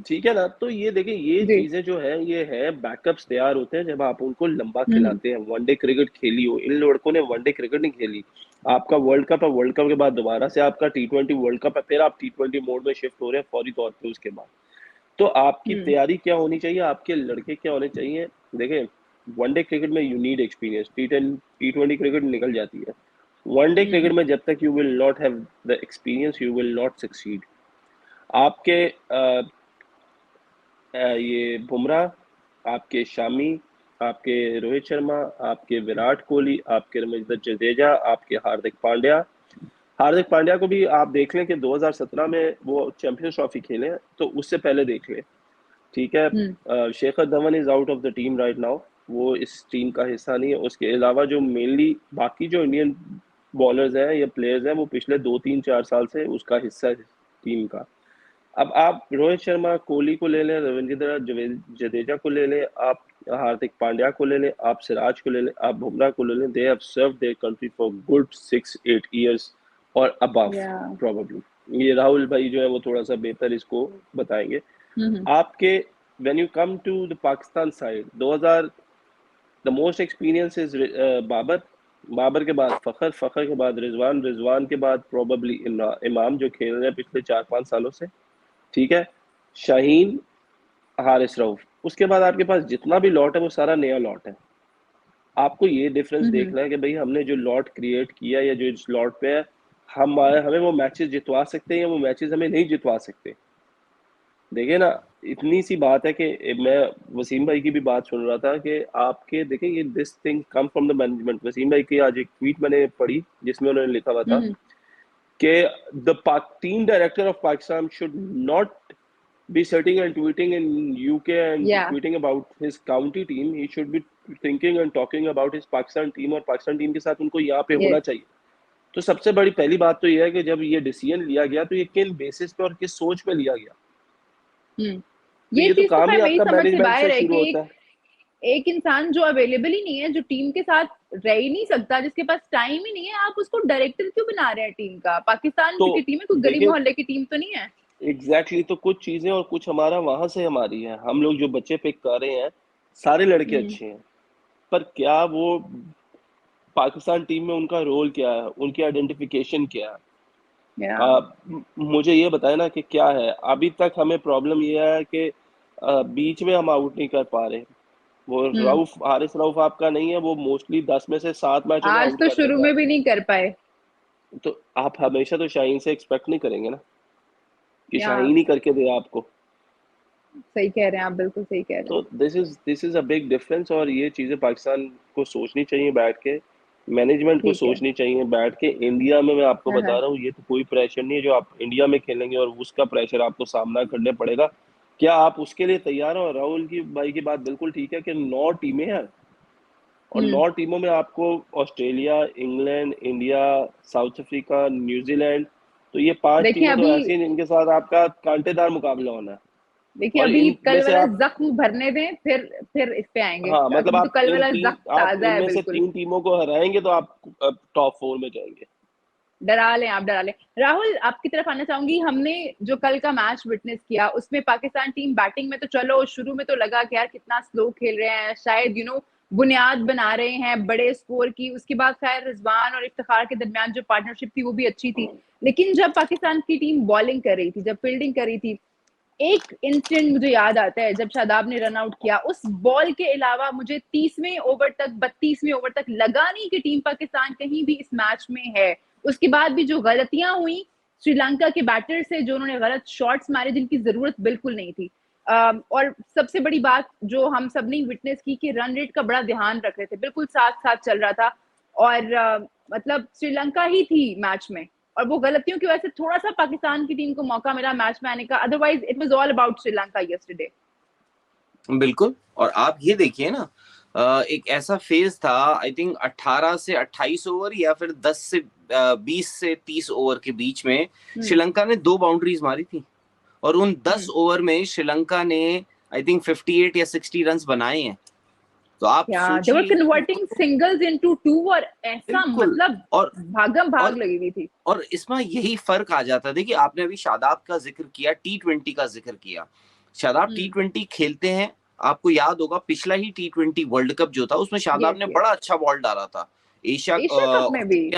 ठीक है ना। तो ये देखिए ये चीजें जो है ये है बैकअप्स तैयार होते हैं जब आप उनको लंबा खिलाते हैं। वनडे क्रिकेट खेली हो, इन लड़कों ने वनडे क्रिकेट नहीं खेली। आपका वर्ल्ड कप है, वर्ल्ड कप के बाद दोबारा से आपका T20 वर्ल्ड कप है, फिर आप T20 मोड में शिफ्ट हो रहे हैं फौरी तौर पे उसके बाद। तो आपकी तैयारी क्या होनी चाहिए, आपके लड़के क्या होने चाहिए? देखिए वनडे क्रिकेट में you need experience, T20 cricket निकल जाती है। वनडे क्रिकेट में जब तक you will not have the experience you will not succeed. आपके ये बुमराह, आपके शामी, आपके रोहित शर्मा, आपके विराट कोहली, आपके रविंद्र जडेजा, आपके हार्दिक पांड्या। हार्दिक पांड्या को भी आप देख लें कि 2017 में वो चैंपियंस ट्रॉफी खेले, तो उससे पहले देख लें, ठीक है। Shekhar Dhawan is out of the team right now, वो इस टीम का हिस्सा नहीं है। उसके अलावा जो मेनली बाकी जो इंडियन बॉलर्स हैं या प्लेयर्स हैं वो पिछले 2-3-4 साल से उसका हिस्सा है टीम का। अब आप रोहित शर्मा, कोहली को ले लें, रविंद्र जडेजा को ले लें, आप हार्दिक पांड्या को ले लें, आप सिराज को ले लें, आप बुमराह को ले लें। They have served their country for good 6-8 years और अबव Yeah. प्रोबेबली। ये राहुल भाई जो है वो थोड़ा सा बेहतर इसको बताएंगे। आपके when you come to the Pakistan side 2000 the most experience is Babar के बाद फखर के बाद रिजवान के बाद प्रोबेबली इमाम जो खेल रहे हैं पिछले 4-5 सालों से, ठीक है, शाहीन, हारिस रऊफ, उसके बाद आपके पास जितना भी लॉट है वो सारा नया लॉट है। आपको ये डिफरेंस देखना है कि भाई हमने जो लॉट क्रिएट किया या जो इस लॉट पे है हमें वो मैचेस जितवा सकते हैं या वो मैचेस हमें नहीं जितवा सकते। देखिए ना, इतनी सी बात है कि मैं वसीम भाई की भी बात सुन रहा था कि आपके देखें ये this thing come from the management. Wasim भाई की आज एक ट्वीट मैंने पढ़ी जिसमें उन्होंने लिखा हुआ था कि the team director of Pakistan should not be sitting and tweeting in UK and tweeting about his county team. He should be thinking and talking about his Pakistan team और पाकिस्तान टीम के साथ उनको यहाँ पे होना चाहिए। तो सबसे बड़ी पहली बात तो ये है कि जब ये डिसीजन लिया गया तो ये किन बेसिस पे और किस सोच पे लिया गया। ये तो काम ही आपका मैनेजमेंट से शुरू होता है। एक इंसान जो अवेलेबल ही नहीं है, जो टीम के साथ रह ही नहीं सकता, जिसके पास टाइम ही नहीं है, आप उसको डायरेक्टर क्यों बना रहे हैं टीम का? पाकिस्तान की टीम है, कोई गली मोहल्ले की टीम तो नहीं है। एग्जैक्टली तो कुछ चीजें और कुछ हमारा वहां से हमारी है। हम लोग जो बच्चे पिक कर रहे हैं सारे लड़के अच्छे हैं, पर क्या वो पाकिस्तान टीम में उनका रोल क्या है, उनकी आइडेंटिफिकेशन क्या है? मुझे ये बताए ना कि क्या है। अभी तक हमें प्रॉब्लम ये है कि बीच में हम आउट नहीं कर पा रहे। वो हारिस रऊफ आपका नहीं है, वो मोस्टली 10 में से 7 मैच आज तो शुरू में भी नहीं कर पाए। तो आप हमेशा तो शाहीन से एक्सपेक्ट नहीं करेंगे ना कि शाहीन ही करके दे आपको। सही कह रहे हैं आप, बिल्कुल सही कह रहे हैं। तो this is a big difference और ये चीजें पाकिस्तान को सोचनी चाहिए बैठ के, मैनेजमेंट को सोचनी चाहिए बैठ के। इंडिया में मैं आपको बता रहा हूँ ये तो कोई प्रेशर नहीं है जो आप इंडिया में खेलेंगे और उसका प्रेशर आपको सामना करने पड़ेगा। क्या आप उसके लिए तैयार हो? राहुल की भाई की बात बिल्कुल ठीक है कि 9 टीमें हैं और 9 टीमों में आपको Australia, England, India, south Africa, New Zealand, तो ये 5 टीमें तो ऐसी हैं जिनके साथ आपका कांटेदार मुकाबला होना है। देखिए अभी कल वाला जख्म भरने दें, फिर इस पे आएंगे। हाँ, मतलब आप कल वाला जख्म ताजा है, इनमें से 3 टीमों को हराएंगे तो आप टॉप 4 में जाएंगे। डरा लें आप, डरा लें। राहुल, आपकी तरफ आना चाहूंगी। हमने जो कल का मैच विटनेस किया उसमें पाकिस्तान टीम बैटिंग में तो चलो शुरू में तो लगा कि यार कितना स्लो खेल रहे हैं, शायद बुनियाद बना रहे हैं बड़े स्कोर की। उसके बाद खैर रिजवान और इफ्तिखार के दरमियान जो पार्टनरशिप थी वो भी अच्छी थी, लेकिन जब पाकिस्तान की टीम बॉलिंग कर रही थी, जब फील्डिंग कर रही थी, एक इंसिडेंट मुझे याद आता है जब शादाब ने रन आउट किया। उस बॉल के अलावा मुझे 30वें ओवर तक 32वें ओवर तक लगा नहीं कि टीम पाकिस्तान कहीं भी इस मैच में है। उसके बाद भी जो गलतियां हुई श्रीलंका के बैटर से, जो उन्होंने गलत शॉट्स मारे जिनकी जरूरत बिल्कुल नहीं थी, और सबसे बड़ी बात जो हम सब ने विटनेस की कि रन रेट का बड़ा ध्यान रख रहे थे, बिल्कुल साथ साथ चल रहा था और मतलब श्रीलंका ही थी मैच में, और वो गलतियों की वजह से थोड़ा सा पाकिस्तान की टीम को मौका मिला मैच में आने का। Otherwise it was all about Sri Lanka yesterday. बिल्कुल। और आप ये देखिए ना, एक ऐसा फेज था आई थिंक 18 से 28 ओवर या फिर 10 से 20 से 30 ओवर के बीच में श्रीलंका ने 2 बाउंड्रीज मारी थी और उन 10 ओवर में श्रीलंका ने आई थिंक 58 या 60 रन्स बनाए हैं। तो आप they were converting singles into 2 और ऐसा मतलब और भागम भाग लगी हुई थी। और इसमें यही फर्क आ जाता है। देखिए आपने अभी शादाब का जिक्र किया, T20 का जिक्र किया। शादाब T20 खेलते हैं, आपको याद होगा पिछला ही T20 वर्ल्ड कप जो था उसमें शादाब ने बड़ा अच्छा बॉल डाला था एशिया कप में भी।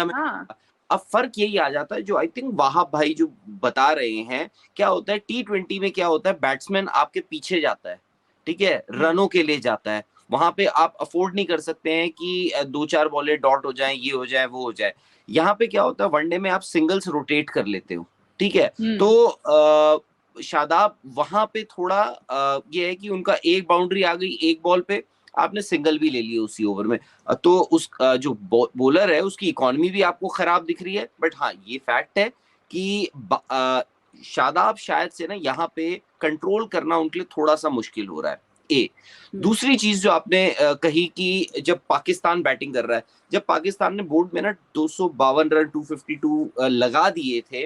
अब फर्क यही आ जाता है जो आई थिंक वहाब भाई जो बता रहे हैं। क्या होता है T20 में, क्या होता है, बैट्समैन आपके पीछे जाता है, ठीक है, रनों के लिए जाता है। वहां पे आप अफोर्ड नहीं कर सकते हैं कि 2-4 बॉलें डॉट हो जाएं, ये हो जाए वो हो जाए। यहाँ पे क्या होता है, वनडे में आप सिंगल्स रोटेट कर लेते हो, ठीक है। तो शादाब वहां पे थोड़ा ये है कि उनका एक बाउंड्री आ गई, एक बॉल पे आपने सिंगल भी ले लिया उसी ओवर में, तो उस जो बॉलर है उसकी इकोनॉमी भी आपको खराब दिख रही है। बट हाँ ये फैक्ट है कि शादाब शायद से ना यहाँ पे कंट्रोल करना उनके लिए थोड़ा सा मुश्किल हो रहा है। दूसरी चीज जो आपने कही कि जब पाकिस्तान बैटिंग कर रहा है, जब पाकिस्तान ने बोर्ड में ना 252 रन 252 लगा दिए थे,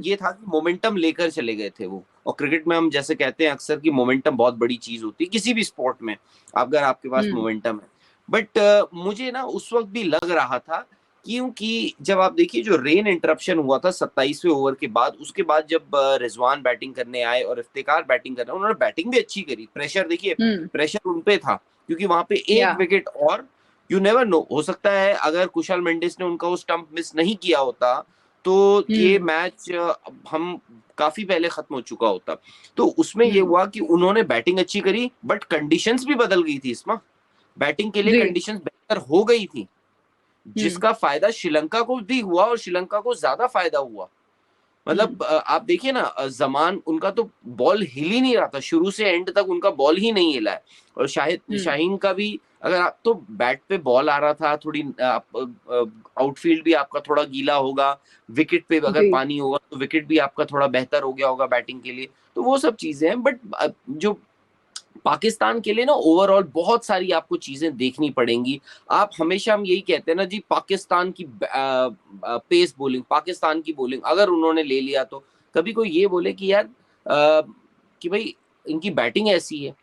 ये था कि मोमेंटम लेकर चले गए थे वो। और क्रिकेट में हम जैसे कहते हैं अक्सर कि मोमेंटम बहुत बड़ी चीज होती है किसी भी स्पोर्ट में, अगर आपके पास मोमेंटम है। बट मुझे ना उस वक्त भी लग रहा था क्योंकि जब आप देखिए जो रेन इंटरप्शन हुआ था 27वें ओवर के बाद, उसके बाद जब रिजवान बैटिंग करने आए और इफ्तिकार बैटिंग करने, उन्होंने बैटिंग भी अच्छी करी। प्रेशर देखिए, प्रेशर उन पे था क्योंकि वहां पे एक विकेट, और यू नेवर नो, हो सकता है अगर कुशाल मेंडिस ने उनका वो स्टंप मिस नहीं किया होता तो ये मैच हम काफी पहले खत्म हो चुका होता। तो उसमें ये हुआ कि उन्होंने बैटिंग अच्छी करी, बट कंडीशंस भी बदल गई थी इसमें, बैटिंग के लिए कंडीशंस बेहतर हो गई थी, जिसका फायदा श्रीलंका को भी हुआ और श्रीलंका को ज्यादा फायदा हुआ। मतलब आप देखिए ना, जमान उनका तो बॉल हिल ही नहीं रहा था, शुरू से एंड तक उनका बॉल ही नहीं हिला है। और शाहीन का भी, अगर आप तो बैट पे बॉल आ रहा था, थोड़ी आउटफील्ड भी आपका थोड़ा गीला होगा, विकेट पे अगर पानी होगा तो विकेट भी आपका थोड़ा बेहतर हो गया होगा बैटिंग के लिए। तो वो सब चीजें हैं, बट जो पाकिस्तान के लिए ना ओवरऑल बहुत सारी आपको चीजें देखनी पड़ेंगी। आप हमेशा, हम यही कहते हैं ना जी, पाकिस्तान की पेस बॉलिंग, पाकिस्तान की बॉलिंग अगर उन्होंने ले लिया तो कभी कोई ये बोले कि यार कि भाई इनकी बैटिंग ऐसी है,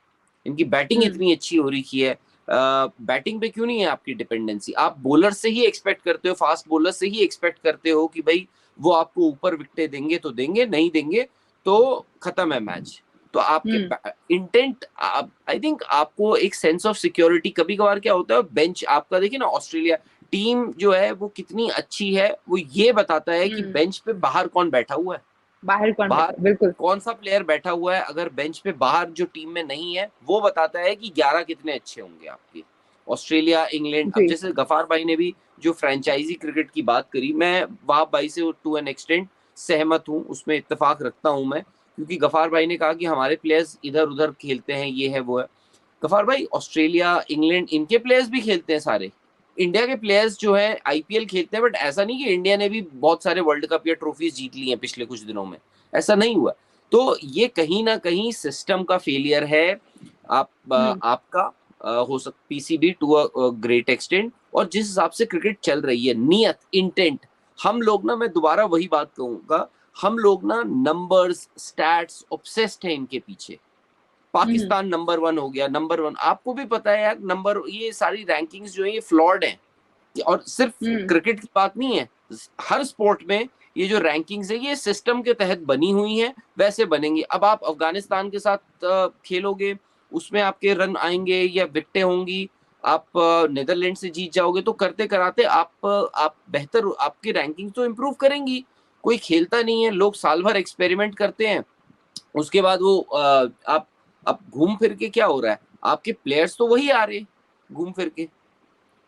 इनकी बैटिंग इतनी अच्छी हो रही है, बैटिंग पे क्यों नहीं है आपकी डिपेंडेंसी? आप बॉलर से ही एक्सपेक्ट करते हो, फास्ट बॉलर से ही एक्सपेक्ट करते हो कि भाई वो आपको ऊपर विकेटें देंगे तो देंगे, नहीं देंगे तो खत्म है मैच। तो आपके इंटेंट, आई थिंक आपको एक सेंस ऑफ सिक्योरिटी, कभी कभार क्या होता है बेंच आपका, देखिए ना ऑस्ट्रेलिया टीम जो है वो कितनी अच्छी है, वो ये बताता है कि बेंच पे बाहर कौन बैठा हुआ है, बाहर बिल्कुल कौन सा प्लेयर बैठा हुआ है। अगर बेंच पे बाहर जो टीम में नहीं है, वो बताता है कि 11 कितने अच्छे होंगे आपके। ऑस्ट्रेलिया, इंग्लैंड, अब जैसे गफार भाई ने भी जो फ्रेंचाइजी क्रिकेट की बात करी, मैं वहाब भाई से टू एन एक्सटेंट सहमत हूँ, उसमें इत्तेफाक रखता हूँ मैं, क्योंकि गफार भाई ने कहा कि हमारे प्लेयर्स इधर उधर खेलते हैं, ये है वो है। गफार भाई, ऑस्ट्रेलिया, इंग्लैंड, इनके प्लेयर्स भी खेलते हैं सारे। इंडिया के प्लेयर्स जो है आईपीएल खेलते हैं, बट ऐसा नहीं कि इंडिया ने भी बहुत सारे वर्ल्ड कप या ट्रॉफीज जीत ली हैं पिछले कुछ दिनों में, ऐसा नहीं हुआ। तो ये कहीं ना कहीं सिस्टम का फेलियर है आपका, हो सकता PCB to a great extent, और जिस हिसाब से क्रिकेट चल रही है, नियत, इंटेंट, हम लोग ना, मैं दोबारा वही बात कहूंगा, हम लोग ना नंबर्स, स्टैट्स ऑब्सेस्ड हैं इनके पीछे। पाकिस्तान नंबर 1 हो गया, नंबर 1, आपको भी पता है यार, नंबर, ये सारी रैंकिंग्स जो है ये फ्लॉड हैं, और सिर्फ क्रिकेट की बात नहीं है, हर स्पोर्ट में ये जो रैंकिंग्स है ये सिस्टम के तहत बनी हुई हैं, वैसे बनेंगी। अब आप अफगानिस्तान के साथ खेलोगे, उसमें आपके रन आएंगे या विकेटें होंगी, आप नीदरलैंड से जीत जाओगे, तो करते कराते आप बेहतर, आपकी रैंकिंग तो इम्प्रूव करेंगी। कोई खेलता नहीं है, लोग साल भर एक्सपेरिमेंट करते हैं, उसके बाद वो आप अब घूम फिर के क्या हो रहा है, आपके प्लेयर्स तो वही आ रहे हैं घूम फिर के,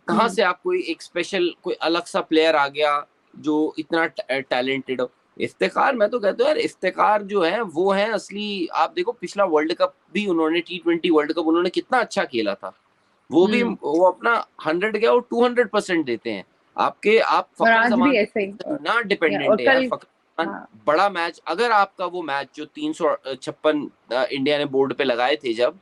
कहाँ से आप कोई एक स्पेशल, कोई अलग सा प्लेयर आ गया जो इतना टैलेंटेड हो। इफ्तिकार, मैं तो कहता हूँ यार, इफ्तिकार जो है वो है असली। आप देखो पिछला वर्ल्ड कप भी उन्होंने, T20 वर्ल्ड कप उन्होंने कितना अच्छा खेला था, वो भी वो अपना 100 गया और 200% देते हैं आपके। आप फखर जमान ना डिपेंडेंट है यार, फखर बड़ा मैच, अगर आपका वो मैच जो 356 इंडिया ने बोर्ड पे लगाए थे, जब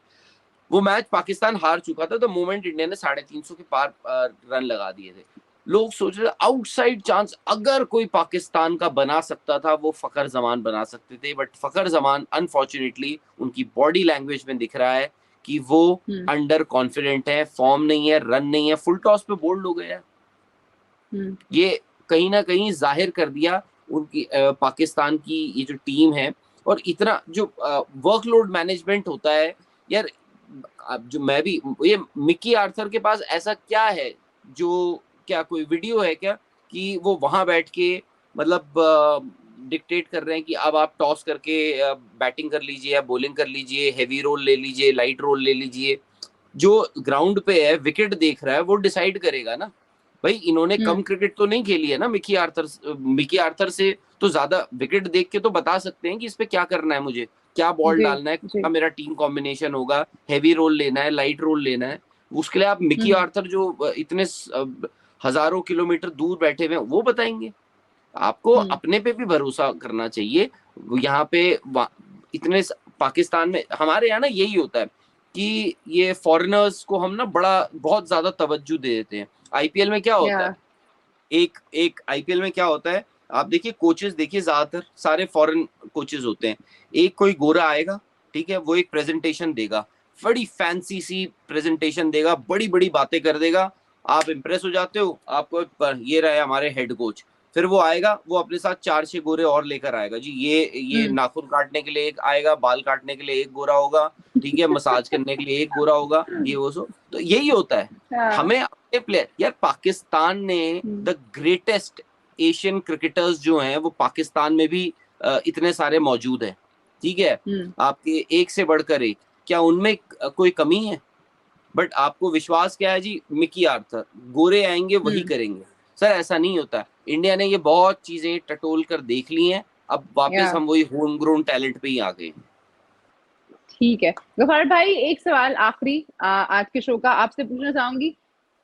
वो मैच पाकिस्तान हार चुका था, तो मोमेंट इंडिया ने 350 के पार रन लगा दिए थे, लोग सोच रहे आउटसाइड चांस अगर कोई पाकिस्तान का बना सकता था वो फखर जमान बना सकते थे, बट फखर जमान अनफॉर्चुनेटली उनकी बॉडी लैंग्वेज में दिख रहा है कि वो अंडर कॉन्फिडेंट है, फॉर्म नहीं है, रन नहीं है, फुल टॉस पे बोल्ड हो गया। ये कहीं ना कहीं जाहिर कर दिया उनकी पाकिस्तान की ये जो टीम है, और इतना जो वर्कलोड मैनेजमेंट होता है यार। जो मैं भी, ये मिकी आर्थर के पास ऐसा क्या है, जो क्या कोई वीडियो है क्या कि वो वहां बैठ के मतलब डिक्टेट कर रहे हैं कि अब आप टॉस करके बैटिंग कर लीजिए या बॉलिंग कर लीजिए, हैवी रोल ले लीजिए, लाइट रोल ले लीजिए। जो ग्राउंड पे है, विकेट देख रहा है, वो डिसाइड करेगा ना भाई। इन्होंने कम क्रिकेट तो नहीं खेली है ना मिकी आर्थर से तो ज्यादा विकेट देख के तो बता सकते हैं कि इस पे क्या करना है, मुझे क्या बॉल डालना है, क्या मेरा टीम कॉम्बिनेशन होगा, हैवी रोल लेना है, लाइट रोल लेना है। उसके लिए आप मिकी आर्थर जो इतने हजारों किलोमीटर दूर बैठे हुए हैं वो बताएंगे। आपको अपने पे भी भरोसा करना चाहिए। यहाँ पे इतने पाकिस्तान में, हमारे यहाँ ना यही होता है कि ये फॉरेनर्स को हम ना बहुत ज्यादा तवज्जो दे देते हैं। आईपीएल में क्या होता है, एक आईपीएल में क्या होता है, आप देखिए कोचेस देखिए, ज्यादातर सारे फॉरेन कोचेस होते हैं। एक कोई गोरा आएगा, ठीक है, वो एक प्रेजेंटेशन देगा, बड़ी फैंसी सी प्रेजेंटेशन देगा, बड़ी बड़ी बातें कर देगा, आप इम्प्रेस हो जाते हो, आपको ये रहे हमारे हेड कोच, फिर वो आएगा, वो अपने साथ 4-6 गोरे और लेकर आएगा जी, ये नाखून काटने के लिए एक आएगा, बाल काटने के लिए एक गोरा होगा, ठीक है, मसाज करने के लिए एक गोरा होगा, ये वो सो, तो यही होता है। हमें अपने प्लेयर, यार पाकिस्तान ने द ग्रेटेस्ट एशियन क्रिकेटर्स जो हैं वो पाकिस्तान में भी इतने सारे मौजूद हैं, ठीक है, आपके एक से बढ़कर एक, क्या उनमें कोई कमी है? बट आपको विश्वास क्या है जी, मिकी आर्थर, गोरे आएंगे वही करेंगे। सर ऐसा नहीं होता, इंडिया ने ये बहुत चीजें टटोल कर देख ली हैं, अब वापस हम वही होम ग्रोन टैलेंट पे ही आ गए। ठीक है गफार भाई, एक सवाल आखिरी आज के शो का आपसे पूछना चाहूंगी।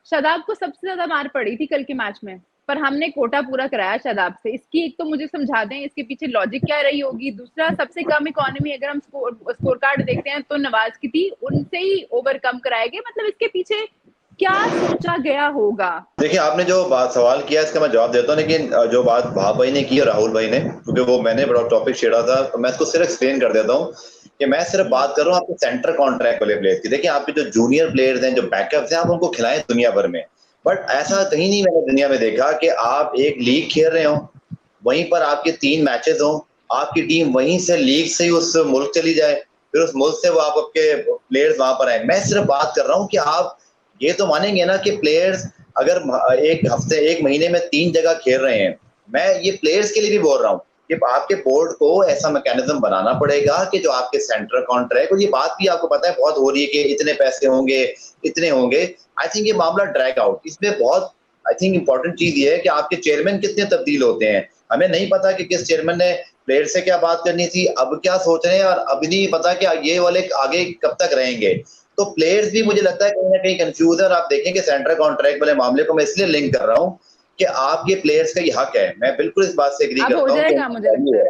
शादाब को सबसे ज्यादा मार पड़ी थी कल के मैच में, पर हमने कोटा पूरा कराया शादाब से, इसकी एक तो मुझे समझा दें, इसके पीछे लॉजिक क्या रही होगी। दूसरा, सबसे कम इकोनॉमी अगर हम स्कोर कार्ड देखते हैं तो नवाज की थी, उनसे ही ओवरकम कराए गए, मतलब इसके पीछे क्या सोचा गया होगा? देखिए, आपने जो बात सवाल किया इसका मैं जवाब देता हूँ, लेकिन जो बात भाव भाई ने की और राहुल भाई ने, क्योंकि वो मैंने बड़ा टॉपिक छेड़ा था, तो मैं इसको सिर्फ एक्सप्लेन कर देता हूँ कि मैं सिर्फ बात कर रहा हूँ आपके सेंटर कॉन्ट्रैक्ट वाले प्लेयर की। देखिए, आपके जो जूनियर प्लेयर्स हैं, जो बैकअप्स हैं, आप उनको खिलाएं दुनिया भर में, बट ऐसा कहीं नहीं मैंने दुनिया में देखा कि आप एक लीग खेल रहे हो, वहीं पर आपके 3 मैचेस हो, आपकी टीम वहीं से लीग से ही उस मुल्क चली जाए, फिर उस मुल्क से वो आप आपके प्लेयर्स वहां पर आए। मैं सिर्फ बात कर रहा हूँ कि आप ये तो मानेंगे ना कि प्लेयर्स अगर एक हफ्ते, एक महीने में 3 जगह खेल रहे हैं, मैं ये प्लेयर्स के लिए भी बोल रहा हूँ कि आपके बोर्ड को ऐसा मैकेनिज्म बनाना पड़ेगा कि जो आपके सेंटर कॉन्ट्रैक्ट, और ये बात भी आपको पता है बहुत हो रही है कि इतने पैसे होंगे, इतने होंगे, आई थिंक ये मामला ड्रैग आउट। इसमें बहुत आई थिंक इंपॉर्टेंट चीज ये है कि आपके चेयरमैन कितने तब्दील होते हैं। हमें नहीं पता कि किस चेयरमैन ने प्लेयर से क्या बात करनी थी, अब क्या सोच रहे हैं, और अभी नहीं पता कि ये वाले आगे कब तक रहेंगे। तो प्लेयर्स भी मुझे लगता है कहीं ना कहीं कंफ्यूज है। और आप देखें कि सेंटर कॉन्ट्रैक्ट वाले मामले को मैं इसलिए लिंक कर रहा हूँ कि आपके प्लेयर्स का ये हक है, मैं बिल्कुल इस बात से एग्री करता हूँ,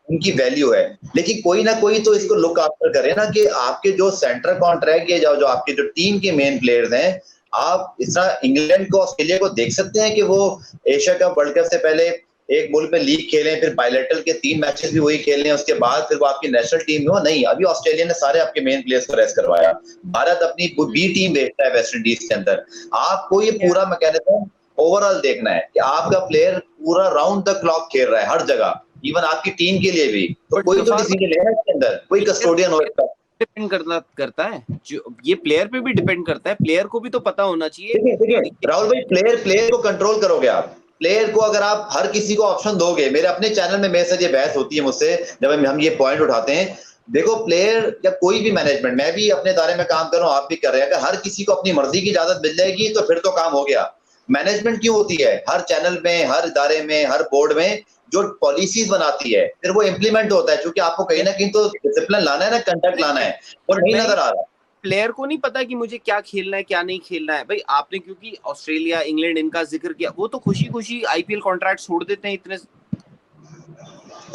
उनकी वैल्यू है, लेकिन कोई ना कोई तो इसको लुक आफ्टर करे ना कि आपके जो सेंटर कॉन्ट्रैक्ट के जो आपके जो टीम के मेन प्लेयर्स हैं, आप इस तरह इंग्लैंड को, ऑस्ट्रेलिया को देख सकते हैं कि वो एशिया कप, वर्ल्ड कप से पहले एक मुल्क में लीग खेलें, फिर बायलैटरल के 3 मैचेस भी वही खेलने, उसके बाद फिर वो आपकी नेशनल टीम में हो। नहीं, अभी ऑस्ट्रेलिया ने सारे आपके मेन प्लेयर्स को रेस्ट करवाया, भारत अपनी बी टीम भेजता है वेस्ट इंडीज के अंदर। आपको ये पूरा मैकेनिज्म ओवरऑल देखना है कि आपका प्लेयर पूरा राउंड द क्लॉक खेल रहा है हर जगह, इवन आपकी टीम के लिए भी, तो कोई तो डिसीजन लेना है इसके अंदर, कोई कस्टोडियन हो सकता है। डिपेंड करता है, जो ये प्लेयर पे भी डिपेंड करता है, प्लेयर को भी तो पता होना चाहिए। देखिए राहुल भाई, प्लेयर को कंट्रोल करोगे आप, प्लेयर को अगर आप हर किसी को ऑप्शन दोगे, मेरे अपने चैनल में मेरे से ये बहस होती है मुझसे जब हम ये पॉइंट उठाते हैं। देखो, प्लेयर या कोई भी मैनेजमेंट, मैं भी अपने दायरे में काम कर रहा हूँ, आप भी कर रहे हैं, अगर हर किसी को अपनी मर्जी की इजाजत मिल जाएगी तो फिर तो काम हो गया। मैनेजमेंट क्यों होती है? हर चैनल में, हर इदारे में, हर बोर्ड में जो पॉलिसीज बनाती है, फिर वो इम्प्लीमेंट होता है, क्योंकि आपको कहीं ना कहीं तो डिसिप्लिन लाना है ना, कंडक्ट लाना है, वो नहीं नजर आ रहा। प्लेयर को नहीं पता कि मुझे क्या खेलना है क्या नहीं खेलना है। भाई आपने क्योंकि ऑस्ट्रेलिया, इंग्लैंड इनका जिक्र किया, वो तो खुशी खुशी आईपीएल कॉन्ट्रैक्ट छोड़ देते हैं इतने,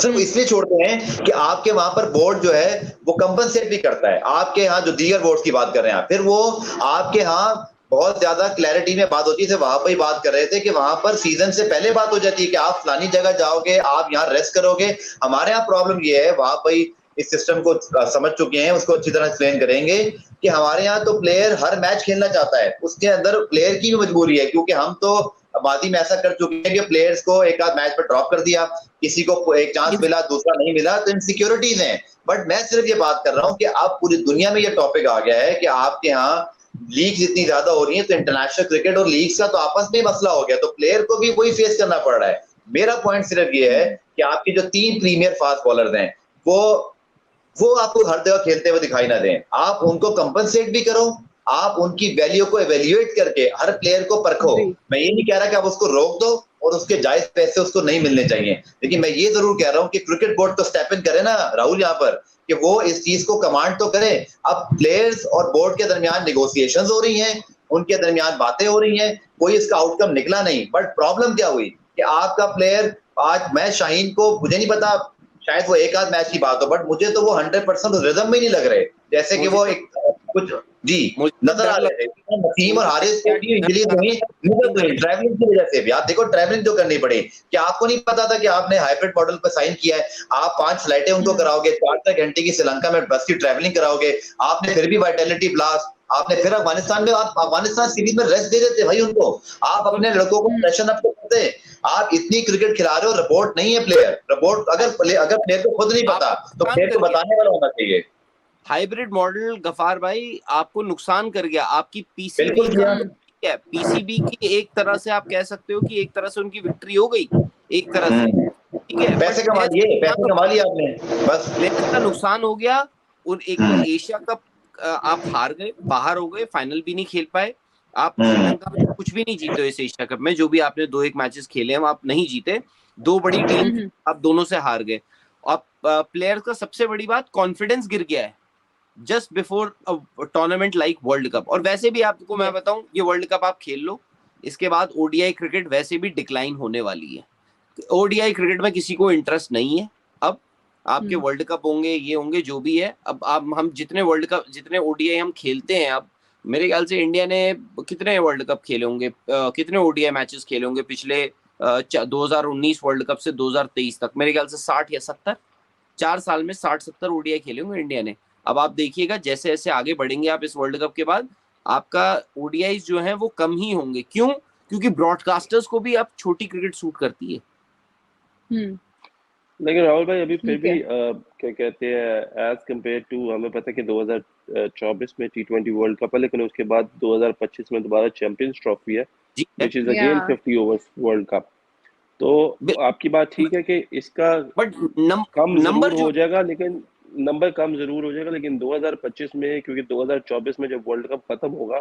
सिर्फ इसलिए छोड़ते हैं कि आपके वहां पर बोर्ड जो है वो कंपनसेट भी करता है। आपके यहाँ जो दीगर बोर्ड की बात कर रहे हैं, फिर वो आपके यहाँ बहुत ज्यादा क्लैरिटी में बात होती है। वहां पर ही बात कर रहे थे कि वहां पर सीजन से पहले बात हो जाती है कि आप फलानी जगह जाओगे, आप यहाँ रेस्ट करोगे। हमारे यहाँ प्रॉब्लम ये है, वहां पर इस सिस्टम को समझ चुके हैं, उसको अच्छी तरह एक्सप्लेन करेंगे कि हमारे यहाँ तो प्लेयर हर मैच खेलना चाहता है, उसके अंदर प्लेयर की भी मजबूरी है, क्योंकि हम तो मादी में ऐसा कर चुके हैं कि प्लेयर्स को एक आध मैच पर ड्रॉप कर दिया, किसी को एक चांस मिला, दूसरा नहीं मिला, तो इनसिक्योरिटीज हैं। बट मैं सिर्फ ये बात कर रहा हूँ कि अब पूरी दुनिया में ये टॉपिक आ गया है कि आपके यहाँ लीग्स इतनी ज्यादा हो रही है, तो इंटरनेशनल क्रिकेट और लीग्स का तो आपस में मसला हो गया, तो प्लेयर को भी वही फेस करना पड़ रहा है। मेरा पॉइंट सिर्फ ये है कि आपकी जो 3 प्रीमियर फास्ट बॉलर्स हैं, वो आपको हर जगह खेलते हुए दिखाई ना दें। आप उनको कंपनसेट भी करो, आप उनकी वैल्यू को एवेल्युएट करके हर प्लेयर को परखो। मैं ये नहीं कह रहा कि आप उसको रोक दो और उसके जायज पैसे उसको नहीं मिलने चाहिए, लेकिन मैं ये जरूर कह रहा हूं कि क्रिकेट बोर्ड तो स्टेप इन करे ना राहुल यहाँ पर, कि वो इस चीज को कमांड तो करे। अब प्लेयर्स और बोर्ड के दरमियान नेगोशिएशंस हो रही हैं, उनके दरमियान बातें हो रही हैं, कोई इसका आउटकम निकला नहीं। बट प्रॉब्लम क्या हुई कि आपका प्लेयर, आज मैं शाहीन को, मुझे नहीं पता, शायद वो एक आध मैच की बात हो, बट मुझे तो वो 100% रिदम में नहीं लग रहे, जैसे कि वो एक कुछ जी नजर आ रहे थे। नसीम और हारिस को भी इंजरीज हुई ट्रैवलिंग की वजह से भी। आप देखो ट्रैवलिंग जो करनी पड़ी, क्या आपको नहीं पता था कि आपने हाइब्रिड मॉडल पर साइन किया है, आप 5 फ्लाइटें उनको कराओगे, 4 घंटे की श्रीलंका में बस की ट्रैवलिंग कराओगे, आपने फिर भी वाइटैलिटी प्लस आपने फिर अफगानिस्तान में, आप अफगानिस्तान सीरीज में रेस्ट दे देते भाई उनको, आप अपने लड़कों को प्रेशर अप करते। आप इतनी क्रिकेट खिला रहे हो, रिपोर्ट नहीं है प्लेयर, रिपोर्ट अगर प्लेयर को खुद नहीं पता तो प्लेयर को बताने वाला होना चाहिए। हाइब्रिड मॉडल गफार भाई आपको नुकसान कर गया, आपकी बिल्कुल पीसीबी की एक तरह से आप कह सकते हो कि एक तरह से उनकी विक्ट्री हो गई एक तरह से, ठीक है, पैसे कमा लिए आपने, बस प्लेयर का नुकसान हो गया। उन एक तो एशिया कप आप हार गए, बाहर हो गए, फाइनल भी नहीं खेल पाए, आप श्रीलंका में कुछ भी नहीं जीते इस एशिया कप में, जो भी आपने 2-1 मैचेस खेले हैं आप नहीं जीते, 2 बड़ी टीम आप दोनों से हार गए। अब प्लेयर का सबसे बड़ी बात कॉन्फिडेंस गिर गया है just before tournament like world cup. और वैसे भी आपको मैं बताऊं, ये वर्ल्ड कप आप खेल लो, इसके बाद ओडीआई क्रिकेट वैसे भी डिक्लाइन होने वाली है। ओडीआई क्रिकेट में किसी को इंटरेस्ट नहीं है। अब आपके वर्ल्ड कप होंगे, ये होंगे, जो भी है, अब आप हम जितने वर्ल्ड कप, जितने ओडीआई हम खेलते हैं, अब मेरे ख्याल से इंडिया ने कितने वर्ल्ड कप खेले होंगे, कितने ओडीआई मैचेस खेले होंगे पिछले 2019 वर्ल्ड कप से 2023 तक, मेरे ख्याल से 60 या 70, 4 साल में 60-70 ओडीआई खेले होंगे इंडिया ने। अब आप देखिएगा जैसे जैसे आगे बढ़ेंगे आप इस वर्ल्ड कप के बाद, आपका ओडीआई जो है वो कम ही होंगे। क्यों? क्योंकि ब्रॉडकास्टर्स को भी अब छोटी क्रिकेट सूट करती है। लेकिन राहुल भाई अभी फिर भी क्या कहते हैं, एज कम्पेयर टू, हमें पता है कि 2024 में T20 वर्ल्ड कप है, लेकिन उसके बाद 2025 में दोबारा चैंपियंस ट्रॉफी है, which is again 50 overs world cup. तो आपकी बात ठीक है कि इसका बट कम नंबर हो जाएगा, लेकिन नंबर कम जरूर हो जाएगा, लेकिन 2025 में, क्योंकि 2024 में जब वर्ल्ड कप खत्म होगा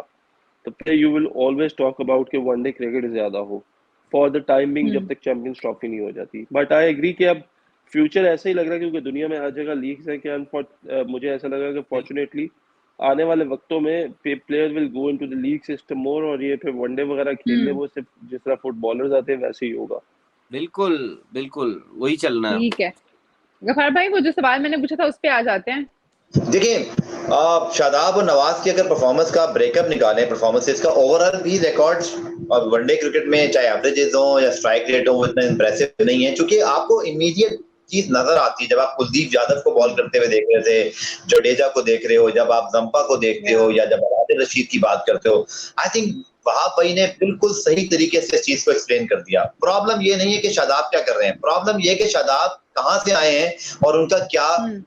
तो फिर you will always talk about कि वनडे क्रिकेट ज्यादा हो फॉर द टाइम बिंग, जब तक चैंपियंस ट्रॉफी नहीं हो जाती। बट आई एग्री कि अब फ्यूचर ऐसा ही लग रहा है, क्योंकि दुनिया में हर जगह लीग्स है कि मुझे ऐसा लगा कि फॉर्चुनेटली आने वाले वक्तों में players will go into the league system मोर, और ये फिर वनडे वगैरह खेलने वो सिर्फ जिस तरह फुटबॉलर्स आते हैं वैसे ही होगा। बिल्कुल बिल्कुल वही चलना है। ठीक है गफार भाई, वो जो सवाल मैंने पूछा था उस पे आ जाते हैं। देखिए शादाब और नवाज की अगर परफॉर्मेंस का ब्रेकअप निकालें, परफॉर्मेंसेस का, ओवरऑल भी रिकॉर्ड्स वनडे क्रिकेट में चाहे एवरेजेस हो या स्ट्राइक रेट हो वो इतना इंप्रेसिव नहीं है, क्योंकि आपको इमीडिएट चीज नजर आती है जब आप कुलदीप यादव को बॉल करते हुए देख रहे थे, जडेजा को देख रहे हो, जब आप जंपा को देखते हो, या जब आदिल रशीद की बात करते हो। आई थिंक वहाब भाई ने बिल्कुल सही तरीके से इस चीज को एक्सप्लेन कर दिया। प्रॉब्लम ये नहीं है कि शादाब क्या कर रहे हैं, प्रॉब्लम ये है कि शादाब कहां से आए हैं और उनका क्या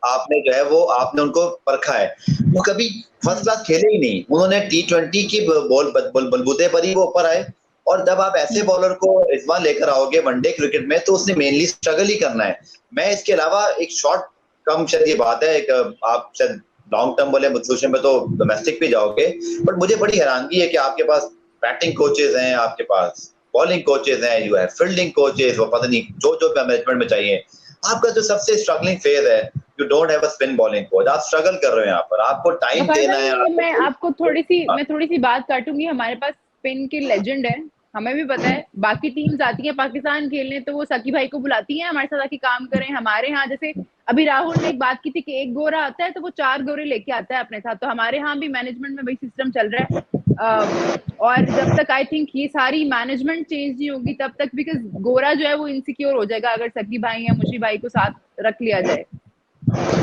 आपने जो है वो आपने उनको परखा है। वो कभी फर्स्ट क्लास खेले ही नहीं, उन्होंने T20 की बलबूते पर ही वो ऊपर आए, और जब आप ऐसे बॉलर को रिजवान लेकर आओगे वनडे क्रिकेट में तो उसने मेनली स्ट्रगल ही करना है। मैं इसके अलावा एक शॉर्ट कम शायद ये बात है, आप शायद लॉन्ग टर्म बोले सोल्यूशन पे तो डोमेस्टिक पे जाओगे, बट मुझे बड़ी हैरानगी है कि आपके पास बैटिंग कोचेज हैं, आपके पास बॉलिंग कोचेज हैं, यू है फील्डिंग कोचेज, वो पता नहीं जो मैनेजमेंट में चाहिए। आपका जो सबसे स्ट्रगलिंग फेज है, you don't have a spin bowling coach, आप स्ट्रगल कर रहे हो यहाँ पर, आपको टाइम देना है। मैं आपको थोड़ी सी बात काटूंगी। हमारे पास स्पिन के लेजेंड है, हमें भी पता है। बाकी टीम्स आती है पाकिस्तान खेलने तो वो सकी भाई को बुलाती हैं हमारे साथ आके काम करें। हमारे यहाँ जैसे अभी राहुल ने एक बात की थी कि एक गोरा आता है तो वो 4 गोरे लेके आता है अपने साथ, तो हमारे यहाँ भी मैनेजमेंट में वही सिस्टम चल रहा है। और जब तक आई थिंक ये सारी मैनेजमेंट चेंज नहीं होगी तब तक, बिकॉज गोरा जो है वो इनसिक्योर हो जाएगा अगर सकी भाई या मुशी भाई को साथ रख लिया जाए।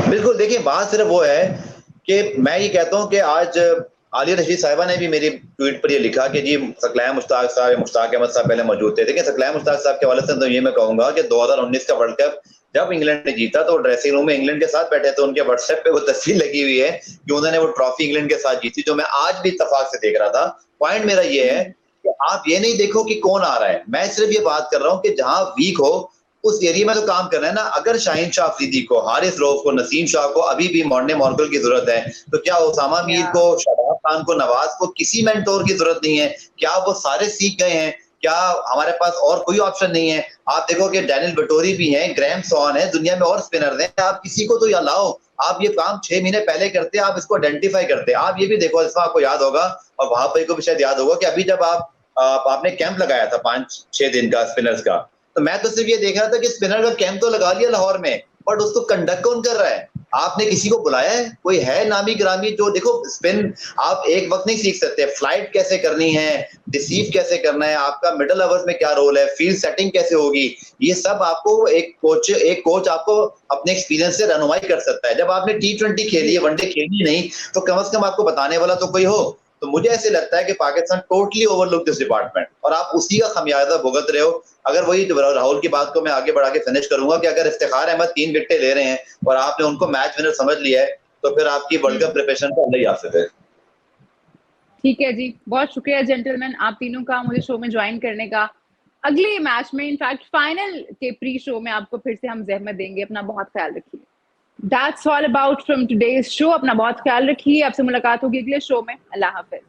बिल्कुल, देखिए बात सिर्फ वो है कि मैं ये कहता हूँ कि आज आलिया रशीद साहिबा ने भी मेरी ट्वीट पर ये लिखा कि जी सकलाया मुश्ताक साहब, मुश्ताक अहमद साहब पहले मौजूद थे। देखिए सकलाया मुश्ताक साहब के हवाले से तो ये मैं कहूंगा कि 2019 का वर्ल्ड कप जब इंग्लैंड ने जीता तो ड्रेसिंग रूम में इंग्लैंड के साथ बैठे थे, उनके व्हाट्सएप पे वो तस्वीर लगी हुई है कि उन्होंने वो ट्रॉफी इंग्लैंड के साथ जीती, जो मैं आज भी इत्तेफाक से देख रहा था। पॉइंट मेरा ये है कि आप ये नहीं देखो कि कौन आ रहा है, मैं सिर्फ ये बात कर रहा हूँ कि जहां वीक हो उस एरिया में तो काम करना है ना। अगर शाहीन शाह अफरीदी को, हारिस रऊफ को, नसीम शाह को अभी भी मॉर्ने मॉर्कल की जरूरत है, तो क्या उसामा मीर को, शादाब खान को, नवाज को किसी मेंटोर की जरूरत नहीं है? क्या वो सारे सीख गए हैं? क्या हमारे पास और कोई ऑप्शन नहीं है? आप देखो कि डैनियल बटोरी भी हैं, ग्रैम सॉन है, दुनिया में और स्पिनर हैं, आप किसी को तो या लाओ। आप ये काम 6 महीने पहले करते, आप इसको आइडेंटिफाई करते। आप ये भी देखो, इसमें आपको याद होगा और वहां पर को भी शायद याद होगा कि अभी जब आपने कैंप लगाया था 5-6 दिन का स्पिनर्स का, तो मैं तो सिर्फ ये देख रहा था कि स्पिनर का कैंप तो लगा लिया लाहौर में, बट उसको कंडक्ट कौन कर रहा है? आपने किसी को बुलाया है? कोई है नामी गिरामी जो, देखो स्पिन आप एक वक्त नहीं सीख सकते, फ्लाइट कैसे करनी है, रिसीव कैसे करना है, आपका मिडल ओवर्स में क्या रोल है, फील्ड सेटिंग कैसे होगी, ये सब आपको एक कोच आपको अपने एक्सपीरियंस से रहनुमाई कर सकता है। जब आपने T20 खेली है, वनडे खेली नहीं, तो कम से कम आपको बताने वाला तो कोई हो। तो मुझे ऐसे लगता है कि Pakistan totally overlook this department, और आप उसी का खमियाजा भुगत रहे हो। अगर वही राहुल की बात को मैं आगे बढ़ा के फिनिश करूंगा कि अगर इफ्तिखार अहमद 3 विकेटें ले रहे हैं और आपने उनको मैच विनर समझ लिया है, तो फिर आपकी वर्ल्ड कप प्रिपरेशन का अलग ही आसिफ है। ठीक है जी, बहुत शुक्रिया जेंटलमैन आप तीनों का मुझे शो में ज्वाइन करने का। अगले मैच में, इनफैक्ट फाइनल के प्री शो में आपको फिर से हम जहमत देंगे। अपना बहुत ख्याल रखिए। That's all about from today's show. अपना बहुत ख्याल रखिए। आपसे मुलाकात होगी अगले शो में। अल्लाह हाफिज।